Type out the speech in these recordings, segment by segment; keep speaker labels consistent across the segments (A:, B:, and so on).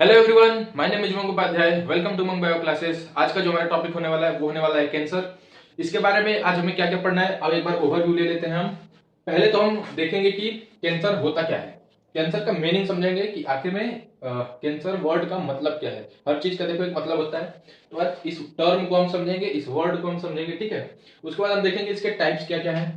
A: Hello everyone, my name is Umang Upadhyay. Welcome to Umang bio classes. आज का जो हमारा टॉपिक होने वाला है वो होने वाला है कैंसर। इसके बारे में आज हमें क्या क्या पढ़ना है, अब एक बार ओवरव्यू ले लेते हैं हम। पहले तो हम देखेंगे कि कैंसर होता क्या है, कैंसर का मीनिंग समझेंगे कि आखिर में कैंसर वर्ड का मतलब क्या है। हर चीज का देखो एक मतलब होता है, तो आज इस टर्म को हम समझेंगे, इस वर्ड को हम समझेंगे, ठीक है। उसके बाद हम देखेंगे इसके टाइप्स क्या क्या है,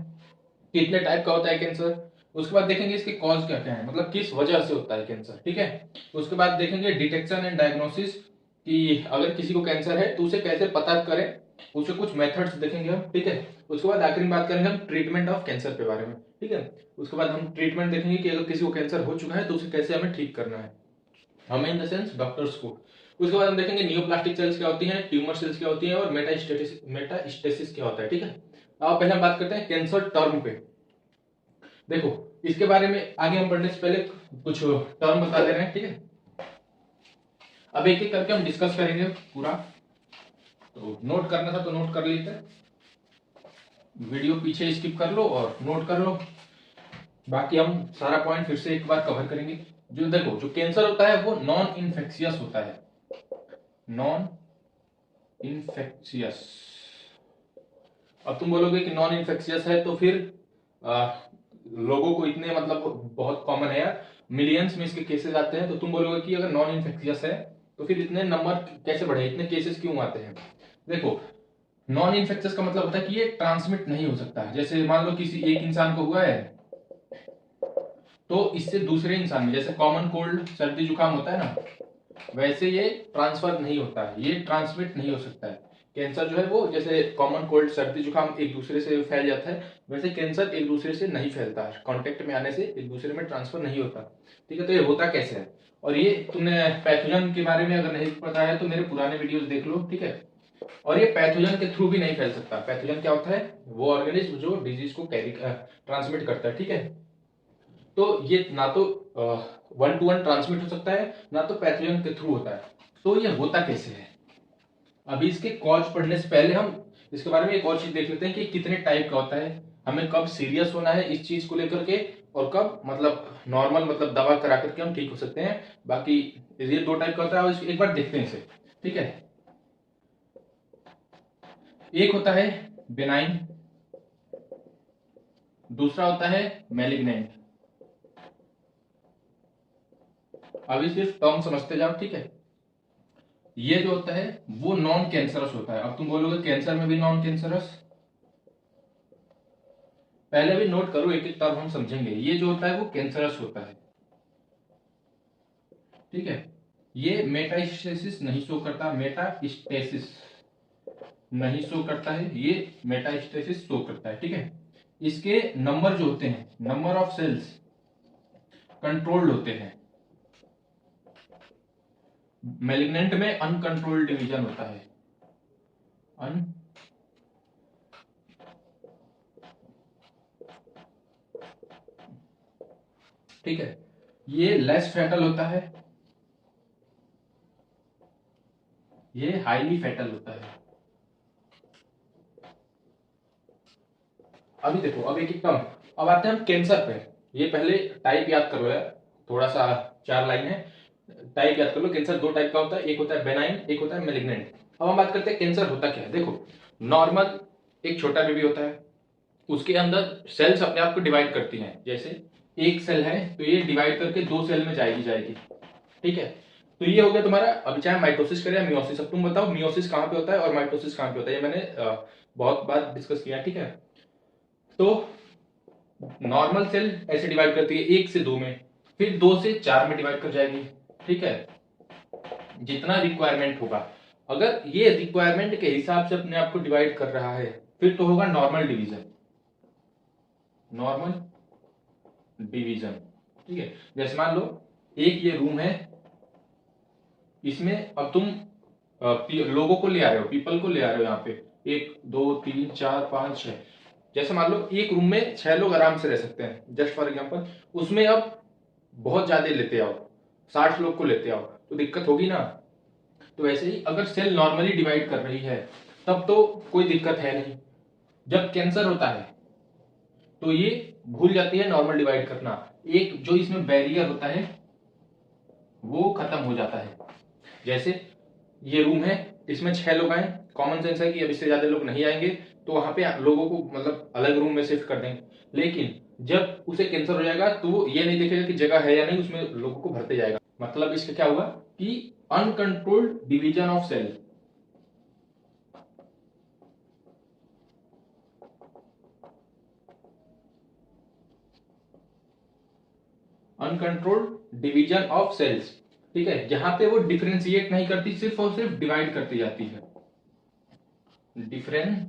A: कितने टाइप का होता है कैंसर। उसके बाद देखेंगे इसके कॉज क्या क्या है, मतलब किस वजह से होता है कैंसर, ठीक है। उसके बाद देखेंगे डिटेक्शन एंड डायग्नोसिस, कि अगर किसी को कैंसर है तो उसे कैसे पता करें, उसे कुछ मेथड्स देखेंगे हम, ठीक है। उसके बाद आखिर में बात करेंगे हम ट्रीटमेंट ऑफ कैंसर के बारे में, ठीक है। उसके बाद हम ट्रीटमेंट देखेंगे कि अगर किसी को कैंसर हो चुका है तो उसे कैसे हमें ठीक करना है, हमें इन द सेंस डॉक्टर्स को। उसके बाद हम देखेंगे नियोप्लास्टिक सेल्स क्या होती हैं, ट्यूमर सेल्स क्या होती हैं, और मेटास्टेसिस क्या होता है, ठीक है। अब पहले हम बात करते हैं कैंसर टर्म पे। देखो, इसके बारे में आगे हम बढ़ने से पहले कुछ टर्म बता दे रहे हैं, ठीक है। अब एक एक करके हम डिस्कस करेंगे पूरा, तो नोट करना था तो नोट कर लेते हैं, वीडियो पीछे स्किप कर लो और नोट कर लो। बाकी हम सारा पॉइंट फिर से एक बार कवर करेंगे। जो देखो, जो कैंसर होता है वो नॉन इन्फेक्शियस होता है, नॉन इन्फेक्शियस। अब तुम बोलोगे कि नॉन इन्फेक्शियस है तो फिर लोगों को इतने मतलब बहुत कॉमन है यार, मिलियंस में इसके केसेस आते हैं, तो तुम बोलोगे कि अगर नॉन इन्फेक्शियस है तो फिर इतने नंबर कैसे बढ़े, इतने केसेस क्यों आते हैं। देखो, नॉन इन्फेक्शियस का मतलब होता है कि ये ट्रांसमिट नहीं हो सकता है। जैसे मान लो किसी एक इंसान को हुआ है तो इससे दूसरे इंसान में, जैसे कॉमन कोल्ड सर्दी जुकाम होता है ना, वैसे ये ट्रांसफर नहीं होता है, ये ट्रांसमिट नहीं हो सकता है। कैंसर जो है वो जैसे कॉमन कोल्ड सर्दी जुकाम एक दूसरे से फैल जाता है, वैसे कैंसर एक दूसरे से नहीं फैलता है, कांटेक्ट में आने से एक दूसरे में ट्रांसफर नहीं होता, ठीक है। तो ये होता कैसे है, और ये तुमने पैथोजन के बारे में अगर नहीं पता है तो मेरे पुराने वीडियोस देख लो, ठीक है। और ये पैथोजन के थ्रू भी नहीं फैल सकता। पैथोजन क्या होता है, वो ऑर्गेनिज्म जो डिजीज को कैरी ट्रांसमिट करता है, ठीक है। तो ये ना तो वन टू वन ट्रांसमिट हो सकता है, ना तो पैथोजन के थ्रू होता है। तो ये होता कैसे है, अभी इसके कॉज पढ़ने से पहले हम इसके बारे में एक और चीज देख लेते हैं कि कितने टाइप का होता है, हमें कब सीरियस होना है इस चीज को लेकर के, और कब मतलब नॉर्मल मतलब दवा करा करके हम ठीक हो सकते हैं। बाकी ये दो टाइप का होता है, और एक बार देखते हैं इसे, ठीक है। एक होता है बेनाइन, दूसरा होता है मैलिग्नेंट। अभी सिर्फ टर्म समझते जाओ, ठीक है। ये जो होता है वो नॉन कैंसरस होता है। अब तुम बोलोगे कैंसर में भी नॉन कैंसरस, पहले भी नोट करो, एक एक टर्म हम समझेंगे। ये जो होता है वो कैंसरस होता है, ठीक है। ये मेटास्टेसिस नहीं शो करता, मेटास्टेसिस नहीं शो करता है, ये मेटास्टेसिस शो करता है, ठीक है। इसके नंबर जो होते हैं, नंबर ऑफ सेल्स कंट्रोल्ड होते हैं। मैलिग्नेंट में अनकंट्रोल्ड डिवीजन होता है, अन ठीक है। ये लेस फैटल होता है, ये हाईली फैटल होता है। अभी देखो, अब एक एक टर्म, अब आते हैं हम कैंसर पे। ये पहले टाइप याद करो यार, थोड़ा सा, चार लाइन है, टाइप याद कर लो। कैंसर दो टाइप का होता है, एक होता है बेनाइन, एक होता है मेलिग्नेंट। अब हम बात करते हैं कैंसर होता क्या है। देखो, नॉर्मल एक छोटा बेबी होता है, उसके अंदर सेल्स अपने आप को डिवाइड करती हैं। जैसे एक सेल है तो ये डिवाइड करके दो सेल में जाएगी जाएगी, ठीक है। तो ये हो गया तुम्हारा। अब चाहे माइटोसिस करे या मियोसिस, अब तुम बताओ मियोसिस कहाँ पे होता है और माइटोसिस कहाँ पे होता है, ये मैंने बहुत बार डिस्कस किया, ठीक है। तो नॉर्मल सेल ऐसे डिवाइड करती है एक से दो में, फिर दो से चार में डिवाइड कर जाएगी, ठीक है, जितना रिक्वायरमेंट होगा। अगर ये रिक्वायरमेंट के हिसाब से अपने आप को डिवाइड कर रहा है फिर तो होगा नॉर्मल डिवीजन, नॉर्मल डिवीजन, ठीक है। जैसे मान लो एक ये रूम है, इसमें अब तुम लोगों को ले आ रहे हो, पीपल को ले आ रहे हो यहाँ पे, एक दो तीन चार पांच छह। जैसे मान लो एक रूम में छह लोग आराम से रह सकते हैं, जस्ट फॉर एग्जांपल। उसमें अब बहुत ज्यादा लेते आओ, 60 लोग को लेते आओ तो दिक्कत होगी ना। तो वैसे ही अगर सेल नॉर्मली डिवाइड कर रही है तब तो कोई दिक्कत है नहीं। जब कैंसर होता है तो ये भूल जाती है नॉर्मल डिवाइड करना। एक जो इसमें बैरियर होता है, वो खत्म हो जाता है। जैसे ये रूम है, इसमें 6 लोग आए, कॉमन सेंस है कि अब इससे ज्यादा लोग नहीं आएंगे, तो वहां पे लोगों को मतलब अलग रूम में शिफ्ट कर देंगे। लेकिन जब उसे कैंसर हो जाएगा तो वो ये नहीं देखेगा कि जगह है या नहीं, उसमें लोगों को भरते जाएगा। मतलब इसका क्या हुआ कि uncontrolled division of cell. Uncontrolled division of cells, ठीक है, जहां पे वो डिफरेंशिएट नहीं करती, सिर्फ और सिर्फ डिवाइड करती जाती है। डिफरेंशिएट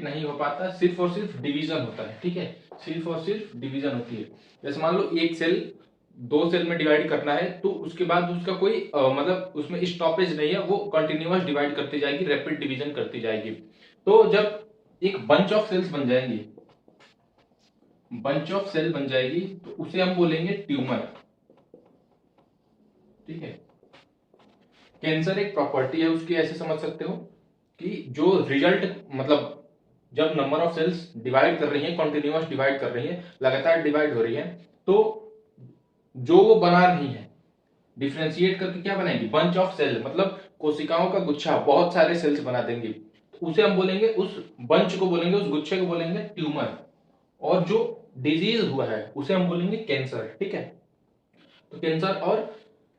A: नहीं हो पाता, सिर्फ और सिर्फ डिवीजन होता है, ठीक है, सिर्फ और सिर्फ डिवीजन होती है। जैसे मान लो एक सेल 2 सेल में डिवाइड करना है, तो उसके बाद उसका कोई मतलब उसमें स्टॉपेज नहीं है, वो कंटिन्यूअस डिवाइड करती जाएगी, रैपिड डिवीजन करती जाएगी। तो जब एक बंच ऑफ सेल्स बन जाएंगी, बंच ऑफ सेल बन जाएगी, तो उसे हम बोलेंगे ट्यूमर, ठीक है। कैंसर एक प्रॉपर्टी है उसकी, ऐसे समझ सकते हो कि जो रिजल्ट मतलब जब नंबर ऑफ सेल्स डिवाइड कर रही है, कॉन्टिन्यूअस डिवाइड कर रही है, लगातार डिवाइड हो रही है, तो जो वो बना रही है डिफ्रेंशिएट करके क्या बनाएंगी, बंच ऑफ सेल, मतलब कोशिकाओं का गुच्छा, बहुत सारे सेल्स बना देंगे, तो उसे हम बोलेंगे, उस बंच को बोलेंगे, उस गुच्छे को बोलेंगे ट्यूमर। और जो डिजीज हुआ है उसे हम बोलेंगे कैंसर, ठीक है। तो कैंसर और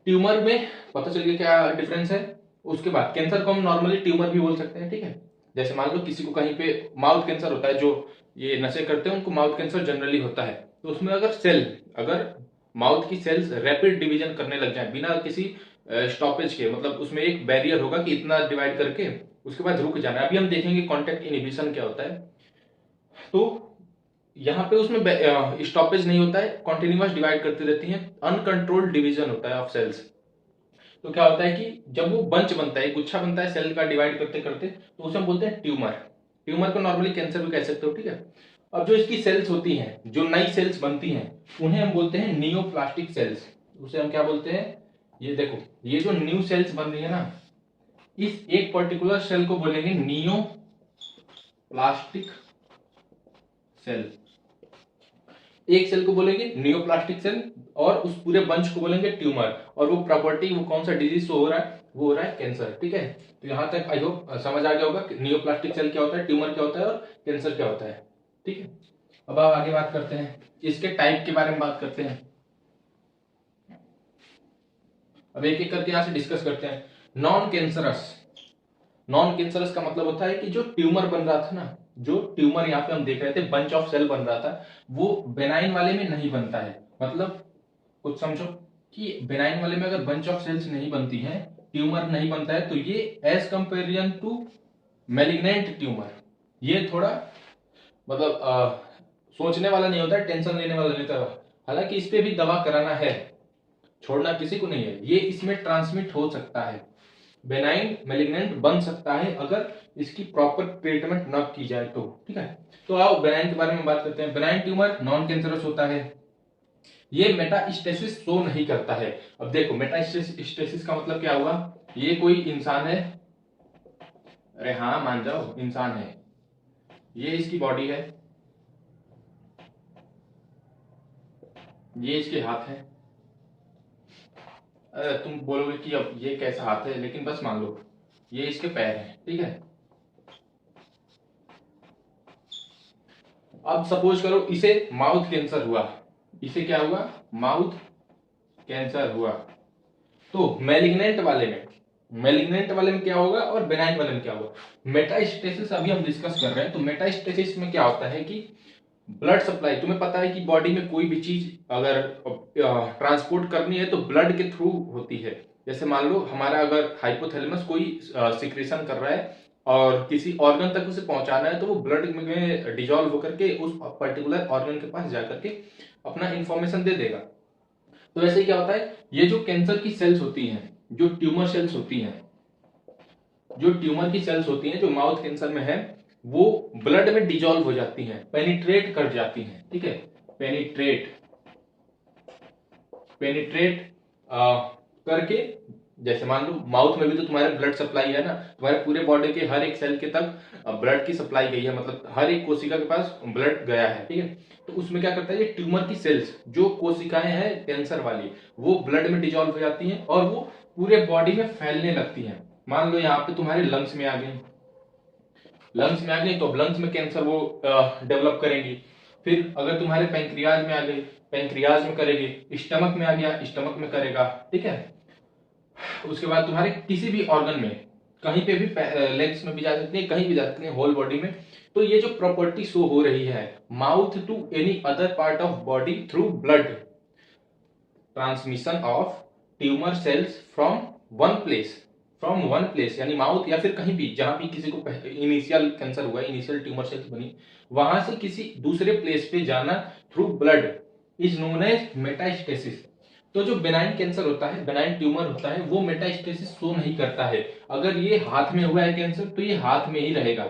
A: ट्यूमर में पता चल गया क्या डिफरेंस है। उसके बाद कैंसर को हम नॉर्मली ट्यूमर भी बोल सकते हैं, ठीक है। जैसे मान लो किसी को कहीं पे माउथ कैंसर होता है, जो ये नशे करते हैं उनको माउथ कैंसर जनरली होता है, तो उसमें अगर माउथ की सेल्स रैपिड डिवीजन करने लग जाए बिना किसी स्टॉपेज के, मतलब उसमें एक बैरियर होगा कि इतना डिवाइड करके उसके बाद रुक जाना है। अभी हम देखेंगे कॉन्टेक्ट इनहिबिशन क्या होता है। तो यहाँ पे उसमें स्टॉपेज नहीं होता है, कॉन्टिन्यूअस डिवाइड करती रहती है, अनकंट्रोल्ड डिवीजन होता है ऑफ सेल्स। तो क्या होता है कि जब वो बंच बनता है, गुच्छा बनता है सेल का डिवाइड करते करते, तो उसे हम बोलते हैं ट्यूमर। ट्यूमर को नॉर्मली कैंसर भी कह सकते हो, ठीक है। अब जो इसकी सेल्स होती हैं, जो नई सेल्स बनती हैं, उन्हें हम बोलते हैं नियोप्लास्टिक सेल्स। उसे हम क्या बोलते हैं, ये देखो, ये जो न्यू सेल्स बन रही है ना, इस एक पर्टिकुलर सेल को बोलेंगे नियोप्लास्टिक सेल। एक सेल को बोलेंगे नियोप्लास्टिक सेल और उस पूरे बंच को बोलेंगे ट्यूमर। और वो प्रॉपर्टी, वो कौन सा डिजीज हो रहा है, वो हो रहा है कैंसर, ठीक है। तो यहां तक आई होप समझ आ गया होगा कि नियोप्लास्टिक सेल क्या होता है, ट्यूमर क्या होता है और कैंसर क्या होता है, ठीक है। अब आप आगे बात करते हैं, इसके टाइप के बारे में बात करते हैं। अब एक एक करके यहां से डिस्कस करते हैं। नॉन कैंसरस, नॉन कैंसरस का मतलब होता है कि जो ट्यूमर बन रहा था ना, जो ट्यूमर यहाँ पे हम देख रहे थे, बंच ऑफ सेल बन रहा था, वो बेनाइन वाले में नहीं बनता है। मतलब कुछ समझो कि बेनाइन वाले में अगर बंच ऑफ सेल्स नहीं बनती है, ट्यूमर नहीं बनता है, तो ये as comparison to malignant tumour, ये थोड़ा मतलब सोचने वाला नहीं होता है, टेंशन लेने वाला नहीं होता। हालांकि इस पे भी दवा कराना है, छोड़ना किसी को नहीं है, ये इसमें ट्रांसमिट हो सकता है, बेनाइन मैलिग्नेंट बन सकता है अगर इसकी प्रॉपर ट्रीटमेंट न की जाए तो, ठीक है। तो आओ बेनाइन के बारे में बात करते हैं। बेनाइन ट्यूमर नॉन कैंसरस होता है, ये मेटास्टेसिस शो नहीं करता है। अब देखो मेटास्टेसिस का मतलब क्या हुआ, ये कोई इंसान है, अरे हाँ मान जाओ इंसान है, ये इसकी बॉडी है, ये इसके हाथ है। अरे तुम बोलोगे कि अब ये कैसा हाथ है, लेकिन बस मान लो ये इसके पैर हैं, ठीक है। अब सपोज करो इसे माउथ कैंसर हुआ, इसे क्या हुआ, माउथ कैंसर हुआ, तो मैलिग्नेंट वाले में क्या होगा और बेनाइन वाले में क्या होगा। मेटास्टेसिस अभी हम डिस्कस कर रहे हैं। तो मेटास्टेसिस में क्या होता है कि ब्लड सप्लाई, तुम्हें पता है कि बॉडी में कोई भी चीज अगर ट्रांसपोर्ट करनी है तो ब्लड के थ्रू होती है। जैसे मान लो हमारा अगर हाइपोथैलेमस कोई सिक्रेशन कर रहा है और किसी ऑर्गन तक उसे पहुंचाना है, तो वो ब्लड में डिजोल्व होकर के उस पर्टिकुलर ऑर्गन के पास जाकर के अपना इंफॉर्मेशन दे देगा। तो ऐसे क्या होता है, ये जो कैंसर की सेल्स होती हैं, जो ट्यूमर सेल्स होती हैं, जो ट्यूमर की सेल्स होती हैं, जो माउथ कैंसर में है, वो ब्लड में डिजोल्व हो जाती हैं, पेनिट्रेट कर जाती हैं, ठीक है। पेनिट्रेट पेनिट्रेट करके जैसे मान लो माउथ में भी तो तुम्हारे ब्लड सप्लाई है ना, तुम्हारे पूरे बॉडी के हर एक सेल के तक ब्लड की सप्लाई गई है, मतलब हर एक कोशिका के पास ब्लड गया है, ठीक है। तो उसमें क्या करता है, ये ट्यूमर की सेल्स जो कोशिकाएं हैं कैंसर वाली, वो ब्लड में डिजोल्व हो जाती हैं और वो पूरे बॉडी में फैलने लगती हैं। मान लो यहाँ पे तुम्हारे लंग्स में आ गई, तो लंग्स में कैंसर वो डेवलप करेंगी। फिर अगर तुम्हारे पैंक्रियाज में आ गई, पैंक्रियाज में करेगी, स्टमक में आ गया, स्टमक में करेगा, ठीक है। उसके बाद तुम्हारे किसी भी ऑर्गन में, कहीं पे भी, लेग्स में भी जा सकती है, कहीं भी जा सकती है, होल बॉडी में। तो ये जो प्रॉपर्टी शो हो रही है, mouth to any other part of body through blood transmission of tumour cells from one place, यानी माउथ या फिर कहीं भी जहां भी किसी को इनिशियल कैंसर हुआ, इनिशियल ट्यूमर सेल्स बनी, वहां से किसी दूसरे प्लेस पे जाना through blood is known as metastasis. तो जो बेनाइन कैंसर होता है, बेनाइन ट्यूमर होता है, वो मेटास्टेसिस शो नहीं करता है। अगर ये हाथ में हुआ है कैंसर तो ये हाथ में ही रहेगा,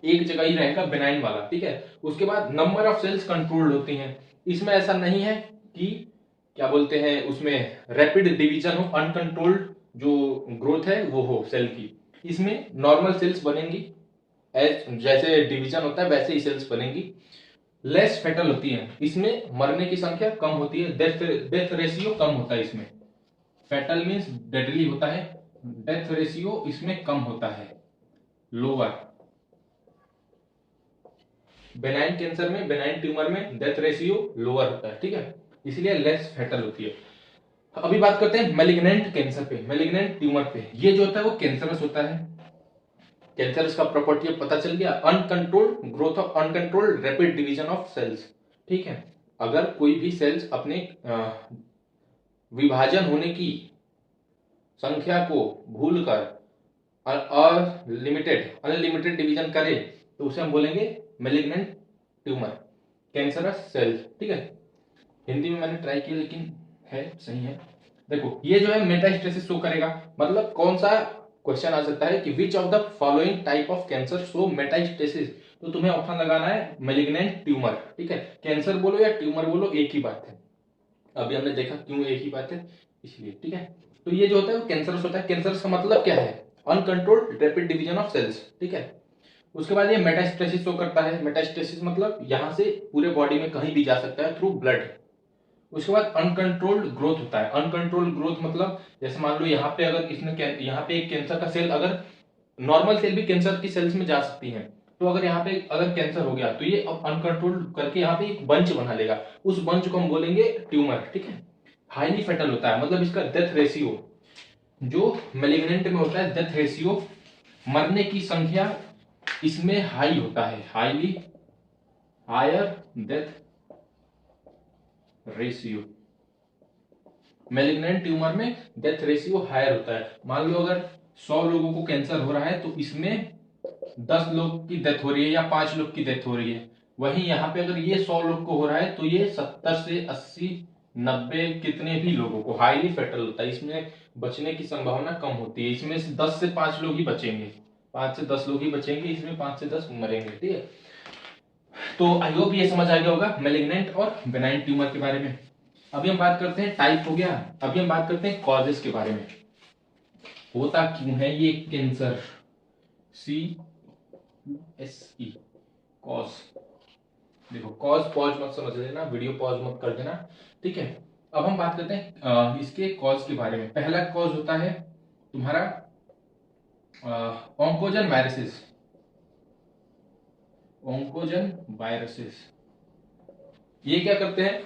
A: एक जगह ही रहेगा बेनाइन वाला, ठीक है। उसके बाद नंबर ऑफ सेल्स कंट्रोल्ड होती हैं। इसमें ऐसा नहीं है कि क्या बोलते हैं, उसमें रैपिड डिवीजन हो, अनकंट्रोल्ड जो ग्रोथ है वो हो सेल की। इसमें नॉर्मल सेल्स बनेंगी, जैसे डिवीजन होता है वैसे ही सेल्स बनेंगी। लेस फेटल होती है, इसमें मरने की संख्या कम होती है, डेथ रेशियो कम होता है इसमें। फेटल मीन्स डेडली होता है, डेथ रेशियो इसमें कम होता है, लोअर। बेनाइन कैंसर में, बेनाइन ट्यूमर में डेथ रेशियो लोअर होता है, ठीक है, इसलिए लेस फेटल होती है। अभी बात करते हैं मैलिग्नेंट कैंसर पे, मैलिग्नेंट ट्यूमर पे। ये जो होता है वो कैंसरस होता है। कैंसरस का प्रॉपर्टी पता चल गया, uncontrolled growth of, uncontrolled rapid division of cells, ठीक है। अगर कोई भी सेल्स अपने विभाजन होने की संख्या को भूलकर अनलिमिटेड डिवीजन करे तो उसे हम बोलेंगे मैलिग्नेंट ट्यूमर, कैंसरस सेल्स, ठीक है। हिंदी में मैंने ट्राई किया लेकिन है सही है। देखो ये जो है मेटास्टेसिस शो करेगा, मतलब कौन सा क्वेश्चन आ सकता है कि which of the following type of cancer show metastasis, तो तुम्हें ऑप्शन लगाना है मैलिग्नेंट ट्यूमर, ठीक है। कैंसर बोलो या ट्यूमर बोलो एक ही बात है, अभी हमने देखा क्यों एक ही बात है इसलिए, ठीक है। तो ये जो होता है वो कैंसरस होता है। कैंसरस का मतलब क्या है, uncontrolled rapid division of cells, ठीक है। उसके बाद ये मेटास्टेसिस शो करता है, मेटास्टेसिस मतलब यहां से पूरे बॉडी में कहीं भी जा सकता है थ्रू ब्लड। उसके बाद अनकंट्रोल्ड ग्रोथ होता है, अनकंट्रोल्ड ग्रोथ मतलब जैसे मान लो यहाँ पे अगर यहाँ पे एक कैंसर का सेल, अगर नॉर्मल सेल भी कैंसर की सेल्स में जा सकती हैं, तो अगर यहाँ पे अगर कैंसर हो गया तो ये अब अनकंट्रोल्ड करके यहाँ पे एक बंच बना लेगा, उस बंच को हम बोलेंगे ट्यूमर, ठीक है। हाईली फेटल होता है, मतलब इसका डेथ रेशियो जो मैलिग्नेंट में होता है, डेथ रेशियो मरने की संख्या इसमें हाई होता है, highly higher death ratio. Malignant tumour में डेथ रेशियो हायर होता है। मान लो अगर 100 लोगों को कैंसर हो रहा है तो इसमें 10 लोग की डेथ हो रही है या 5 लोग की डेथ हो रही है, वहीं यहाँ पे अगर ये 100 लोग को हो रहा है तो ये 70 से 80 90 कितने भी लोगों को, हाईली फेटल होता है, इसमें बचने की संभावना कम होती है। इसमें से 10 से 5 लोग ही बचेंगे, 5 से 10 लोग ही बचेंगे, इसमें 5 से 10 मरेंगे, ठीक है। तो आई होप ये समझ आ गया होगा मैलिग्नेंट और बेनाइन ट्यूमर के बारे में। अभी हम बात करते हैं, टाइप हो गया, अभी हम बात करते हैं कॉजेस के बारे में, होता क्यों है ये कैंसर, CUSE, कॉज। देखो कॉज पॉज मत समझ लेना, वीडियो पॉज मत कर देना, ठीक है। अब हम बात करते हैं इसके कॉज के बारे में। पहला कॉज होता है तुम्हारा ऑन्कोजन वायरसेस, ऑन्कोजन वायरसेस। ये क्या करते हैं,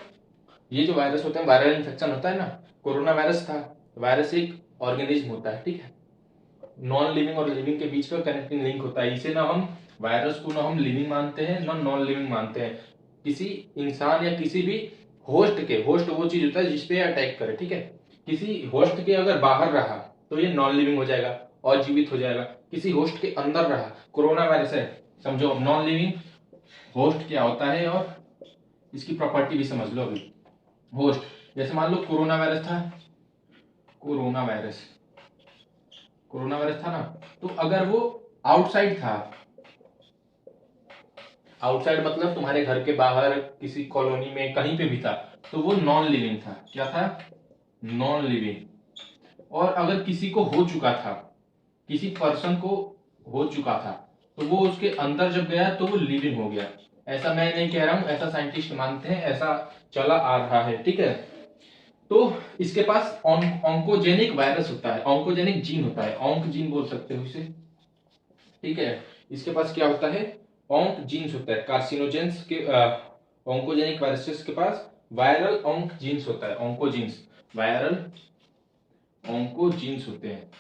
A: ये जो वायरस होते हैं, वायरल इन्फेक्शन होता है ना, कोरोना वायरस था, वायरस एक ऑर्गेनिज्म होता है, ठीक है। नॉन लिविंग और लिविंग के बीच का कनेक्टिंग लिंक होता है, इसे ना हम वायरस को ना हम लिविंग मानते हैं ना नॉन लिविंग मानते हैं। किसी इंसान या किसी भी होस्ट के, होस्ट वो चीज होता है जिसपे अटैक करे, ठीक है। किसी होस्ट के अगर बाहर रहा तो ये नॉन लिविंग हो जाएगा और जीवित हो जाएगा। किसी होस्ट के अंदर रहा, कोरोना वायरस है, समझो नॉन लिविंग, होस्ट क्या होता है और इसकी प्रॉपर्टी भी समझ लो। अभी होस्ट, जैसे मान लो कोरोना वायरस था, कोरोना वायरस था ना, तो अगर वो आउटसाइड था, आउटसाइड मतलब तुम्हारे घर के बाहर किसी कॉलोनी में कहीं पे भी था, तो वो नॉन लिविंग था। क्या था, नॉन लिविंग। और अगर किसी को हो चुका था, किसी पर्सन को हो चुका था, तो वो उसके अंदर जब गया तो वो लिविंग हो गया। ऐसा मैं नहीं कह रहा हूं, ऐसा साइंटिस्ट मानते हैं, ऐसा चला आ रहा है, ठीक है। तो इसके पास ऑन्कोजेनिक वायरस होता है, ऑन्कोजेनिक जीन होता है, ऑन्क जीन बोल सकते हो इसे, ठीक है। इसके पास क्या होता है, ऑन्क जीन्स होता है। कार्सिनोजेंस के ऑन्कोजेनिक वायरसेस के पास वायरल ऑन्क जीन्स होता है, ऑन्कोजीन्स, वायरल ऑन्कोजीन्स होते हैं।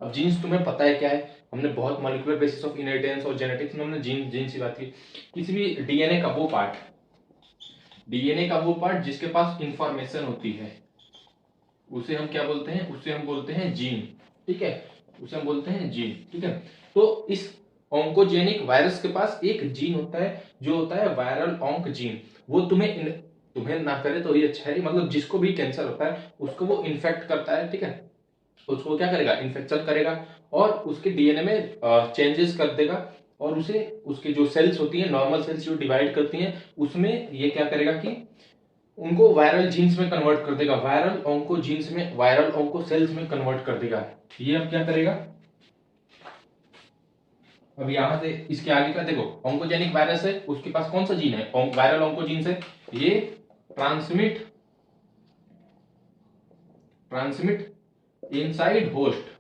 A: अब जीन्स तुम्हें पता है क्या है, हमने बहुत मॉलिक्यूलर बेसिस ऑफ इनहेरिटेंस और जेनेटिक्स में हमने जीन्स की बात की। किसी भी डीएनए का वो पार्ट, डीएनए का वो पार्ट जिसके पास इंफॉर्मेशन होती है, उसे हम क्या बोलते हैं, उसे हम बोलते हैं जीन, ठीक है, उसे हम बोलते हैं जीन, ठीक है। तो इस ऑन्कोजेनिक वायरस के पास एक जीन होता है जो होता है वायरल ऑन्क जीन। वो तुम्हें ना करे तो ये अच्छा है, मतलब जिसको भी कैंसर होता है उसको वो इन्फेक्ट करता है, ठीक है, उसको क्या करेगा, इन्फेक्शन करेगा और उसके डीएनए में चेंजेस कर देगा, और उसे उसके जो सेल्स होती हैं, नॉर्मल सेल्स जो डिवाइड करती हैं, उसमें ये क्या करेगा कि उनको वायरल जीन्स में कन्वर्ट कर देगा, वायरल ऑन्को जीन्स में, वायरल ऑन्को सेल्स में कन्वर्ट कर देगा। ये अब क्या करेगा, अब यहां से इसके आगे का देखो, ऑन्कोजेनिक वायरस है, उसके पास कौन सा जीन है, वायरल ऑन्को जीन्स है। ये ट्रांसमिट इनसाइड होस्ट,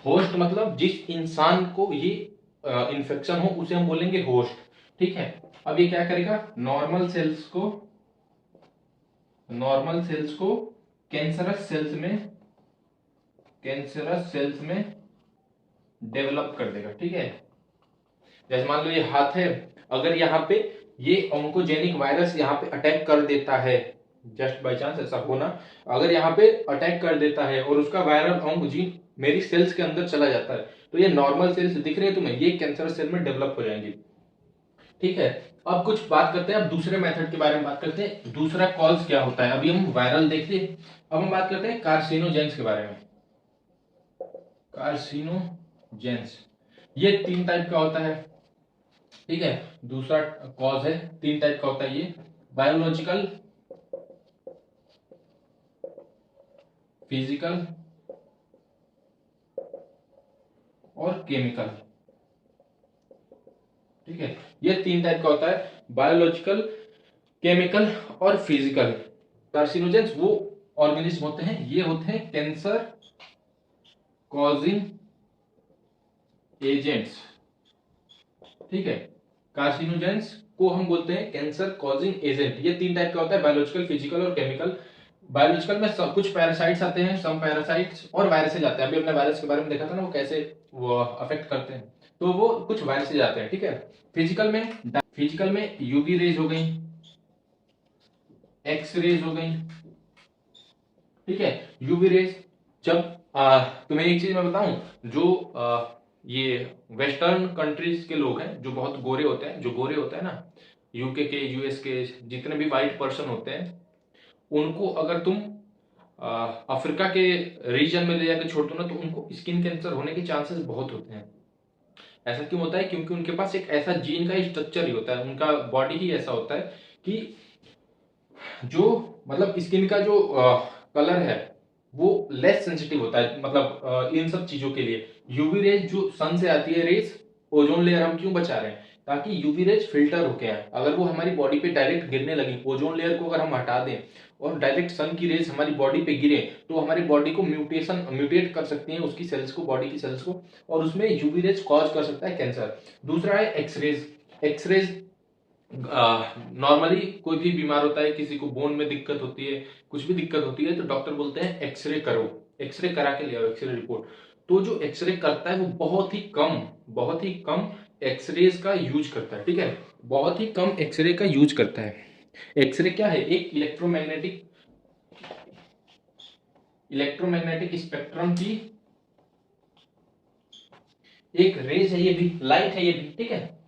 A: होस्ट मतलब जिस इंसान को ये इन्फेक्शन हो उसे हम बोलेंगे होस्ट, ठीक है। अब ये क्या करेगा, नॉर्मल सेल्स को कैंसरस सेल्स में डेवलप कर देगा, ठीक है। जैसे मान लो ये हाथ है, अगर यहाँ पे ये ऑन्कोजेनिक वायरस यहाँ पे अटैक कर देता है, जस्ट बाय चांस ऐसा होना, अगर यहाँ पे अटैक कर देता है और उसका वायरल ऑन्क जीन मेरी सेल्स के अंदर चला जाता है, तो ये नॉर्मल सेल्स दिख रहे हैं तुम्हें, ये कैंसर सेल में डेवलप हो जाएंगी, ठीक है। अब कुछ बात करते हैं, अब दूसरे मेथड के बारे में बात करते हैं, दूसरा कॉज क्या होता है। अभी हम वायरल देखते हैं, अब हम बात करते हैं कार्सिनोजेंस के बारे में। कार्सिनोजेंस ये 3 टाइप का होता है, ठीक है। दूसरा कॉज है, 3 टाइप का होता है ये, बायोलॉजिकल, फिजिकल और केमिकल, ठीक है। ये 3 टाइप का होता है, बायोलॉजिकल, केमिकल और फिजिकल। कार्सिनोजेंस वो ऑर्गेनिज्म होते हैं, ये होते हैं कैंसर कॉजिंग एजेंट्स, ठीक है। कार्सिनोजेंस को हम बोलते हैं कैंसर कॉजिंग एजेंट। ये 3 टाइप का होता है, बायोलॉजिकल, फिजिकल और केमिकल। बायोलॉजिकल में सब कुछ पैरासाइट्स आते हैं, सम पैरासाइट्स और वायरसेज आते हैं। अभी हमने वायरस के बारे में देखा था ना, वो कैसे वो अफेक्ट करते हैं, तो वो कुछ वायरसेज आते हैं, ठीक है। फिजिकल में यूवी रेज हो गई, एक्स रेज हो गई, ठीक है। यूवी रेज, जब तुम्हें एक चीज मैं बताऊं, जो ये वेस्टर्न कंट्रीज के लोग हैं जो बहुत गोरे होते हैं, जो गोरे होते हैं ना, यूके के, यूएस के, जितने भी वाइट पर्सन होते हैं, उनको अगर तुम अफ्रीका के रीजन में ले जाकर छोड़ दो ना, तो उनको स्किन कैंसर होने के चांसेस बहुत होते हैं। ऐसा क्यों होता है, क्योंकि उनके पास एक ऐसा जीन का स्ट्रक्चर ही होता है, उनका बॉडी ही ऐसा होता है कि जो मतलब स्किन का जो कलर है वो लेस सेंसिटिव होता है, मतलब इन सब चीजों के लिए। यूवी रेज जो सन से आती है रेज, ओजोन लेयर हम क्यों बचा रहे हैं, ताकि यूवी रेज फिल्टर होके आए। अगर वो हमारी बॉडी पे डायरेक्ट गिरने लगी, ओजोन लेयर को अगर हम हटा दें और डायरेक्ट सन की रेज हमारी बॉडी पे गिरे, तो हमारी बॉडी को म्यूटेट कर सकती है, उसकी सेल्स को, बॉडी की सेल्स को, और उसमें यूवी रेज कॉज कर सकता है कैंसर। दूसरा है एक्सरेज। एक्सरेज नॉर्मली कोई भी बीमार होता है, किसी को बोन में दिक्कत होती है, कुछ भी दिक्कत होती है, तो डॉक्टर बोलते हैं एक्सरे करो, एक्सरे करा के ले आओ, एक्सरे रिपोर्ट। तो जो एक्सरे करता है वो बहुत ही कम एक्सरेज का यूज करता है, ठीक है, बहुत ही कम एक्सरे का यूज करता है। एक्सरे क्या है, एक इलेक्ट्रोमैग्नेटिक स्पेक्ट्रम की एक रेज है, ये भी लाइट है, ये भी, ठीक है।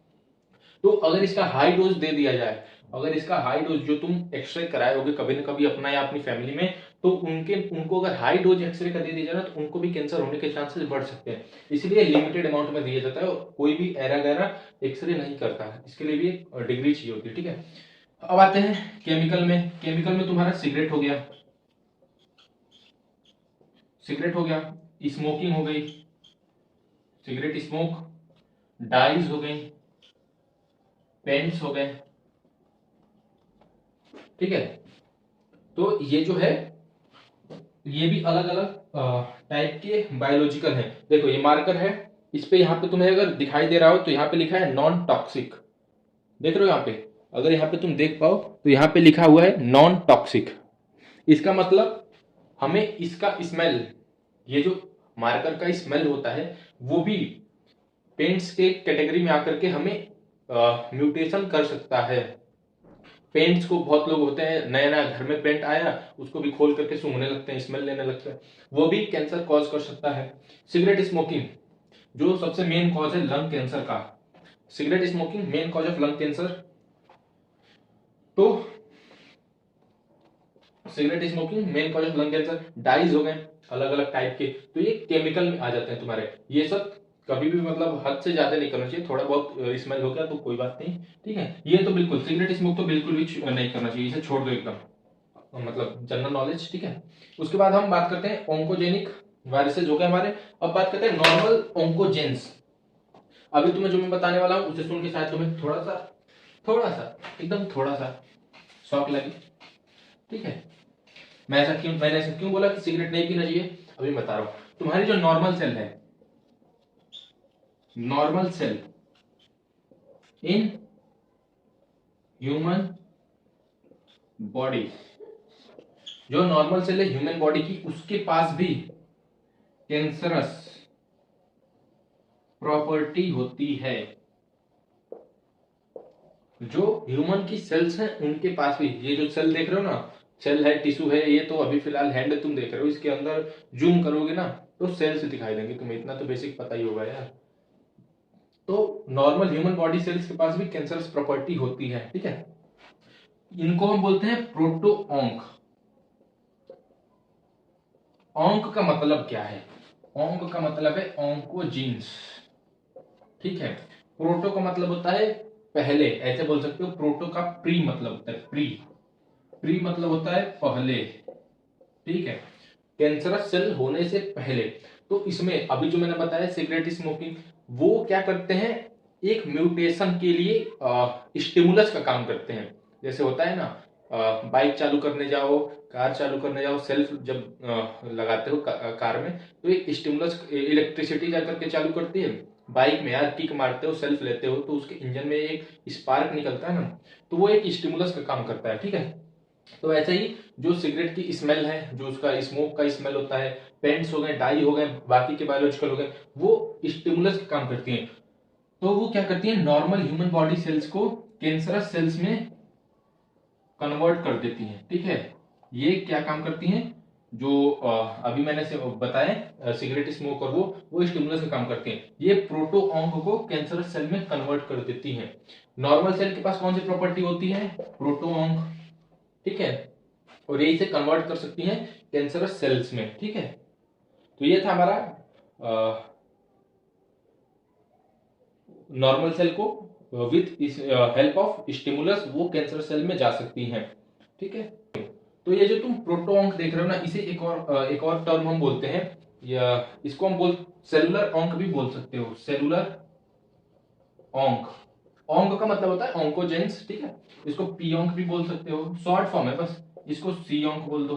A: तो अगर इसका हाई डोज दे दिया जाए, अगर इसका हाई डोज, जो तुम एक्सरे कराए होगे कभी ना कभी अपना या अपनी फैमिली में, तो उनको अगर हाई डोज एक्सरे का दे दिया जाए ना, तो उनको भी कैंसर होने के चांसेस बढ़ सकते हैं। इसलिए लिमिटेड अमाउंट में दिया जाता है, कोई भी ऐरा गैरा एक्सरे नहीं करता है, इसके लिए भी एक डिग्री चाहिए होती है, ठीक है। अब आते हैं केमिकल में। केमिकल में तुम्हारा सिगरेट हो गया, सिगरेट हो गया, स्मोकिंग हो गई, सिगरेट स्मोक, डाइज हो गई, पेंट्स हो गए, ठीक है। तो ये जो है ये भी अलग अलग टाइप के बायोलॉजिकल हैं। देखो ये मार्कर है, इस पे यहाँ पे तुम्हें अगर दिखाई दे रहा हो तो यहाँ पे लिखा है नॉन टॉक्सिक, देख रहे हो यहाँ पे, अगर यहाँ पे तुम देख पाओ तो यहाँ पे लिखा हुआ है नॉन टॉक्सिक। इसका मतलब हमें इसका स्मेल, ये जो मार्कर का स्मेल होता है वो भी पेंट्स के कैटेगरी में आकर के हमें म्यूटेशन कर सकता है। पेंट्स को बहुत लोग होते हैं, नया नया घर में पेंट आया उसको भी खोल करके सूंघने लगते हैं, स्मेल लेने लगते हैं, वो भी कैंसर कॉज कर सकता है। सिगरेट स्मोकिंग जो सबसे मेन कॉज है लंग कैंसर का, cigarette smoking main cause of lung cancer. तो cigarette smoking main cause of lung cancer. Dies हो गए अलग अलग टाइप के, तो ये केमिकल में आ जाते हैं तुम्हारे। ये सब कभी भी मतलब हद से ज्यादा नहीं करना चाहिए, थोड़ा बहुत स्मेल हो गया तो कोई बात नहीं, ठीक है। ये तो बिल्कुल सिगरेट स्मोक तो बिल्कुल भी नहीं करना चाहिए, इसे छोड़ दो एकदम, मतलब जनरल नॉलेज, ठीक है। उसके बाद हम बात करते हैं ओंकोजेनिक वायरसेस हो गए हमारे। अब बात करते हैं नॉर्मल ओंकोजेंस। अभी तुम्हें जो मैं बताने वाला हूं उसे सुन के शायद तुम्हें थोड़ा सा एकदम थोड़ा सा शौक लगे, ठीक है। मैंने ऐसा क्यों बोला कि सिगरेट नहीं पीना चाहिए, अभी बता रहा हूं। तुम्हारी जो नॉर्मल सेल है, normal cell in human body, जो नॉर्मल सेल है ह्यूमन बॉडी की, उसके पास भी कैंसरस प्रॉपर्टी होती है। जो ह्यूमन की सेल्स हैं उनके पास भी, ये जो सेल देख रहे हो ना, सेल है, टिश्यू है, ये तो अभी फिलहाल हैंड तुम देख रहे हो, इसके अंदर जूम करोगे ना तो सेल्स दिखाई देंगे तुम्हें, इतना तो बेसिक पता ही होगा यार। तो नॉर्मल ह्यूमन बॉडी सेल्स के पास भी कैंसरस प्रॉपर्टी होती है, ठीक है। इनको हम बोलते हैं प्रोटोऑन्क। ऑन्क का मतलब क्या है, ऑन्क का मतलब है ऑन्कोजीन्स, ठीक है। प्रोटो का मतलब होता है पहले, ऐसे बोल सकते हो, प्रोटो का प्री मतलब होता है प्री, प्री मतलब होता है पहले, ठीक है, कैंसरस सेल होने से पहले। तो इसमें अभी जो मैंने बताया सिगरेट स्मोकिंग, वो क्या करते हैं, एक म्यूटेशन के लिए स्टिमुलस का काम करते हैं। जैसे होता है ना, बाइक चालू करने जाओ, कार चालू करने जाओ, सेल्फ जब लगाते हो कार में, तो एक स्टिमुलस इलेक्ट्रिसिटी जाकर के चालू करती है। बाइक में यार किक मारते हो, सेल्फ लेते हो, तो उसके इंजन में एक स्पार्क निकलता है ना, तो वो एक स्टिमुलस का काम करता है, ठीक है। तो ऐसे ही जो सिगरेट की स्मेल है, जो उसका स्मोक का स्मेल होता है, पेंट्स हो गए, डाई हो गए, बाकी के बायोलॉजिकल हो गए, वो स्टिमुलस का काम करती हैं। तो वो क्या करती है, नॉर्मल ह्यूमन बॉडी सेल्स को कैंसरस सेल्स में कन्वर्ट कर देती हैं, ठीक है। ये क्या काम करती हैं, जो अभी मैंने से बताया सिगरेट स्मोक और वो स्टिमुलस का काम करती हैं। ये प्रोटोऑन्क को कैंसरस सेल में कन्वर्ट कर देती हैं। नॉर्मल सेल के पास कौन सी प्रॉपर्टी होती है, प्रोटोऑन्क, ठीक है, और ये इसे कन्वर्ट कर सकती हैं कैंसरस सेल्स में, ठीक है। तो ये था हमारा नॉर्मल सेल को विथ हेल्प ऑफ स्टिमुलस वो कैंसर सेल में जा सकती हैं, ठीक है। तो ये जो तुम प्रोटोऑन्क देख रहे हो ना, इसे एक और टर्म हम बोलते हैं, या इसको हम बोल सेलुलर ऑन्क भी बोल सकते हो, सेलुलर ऑन्क। ऑन्क का मतलब होता है ऑन्कोजेंस, ठीक है। इसको पी ऑन्क भी बोल सकते हो, शॉर्ट फॉर्म है बस, इसको सी ऑन्क बोल दो।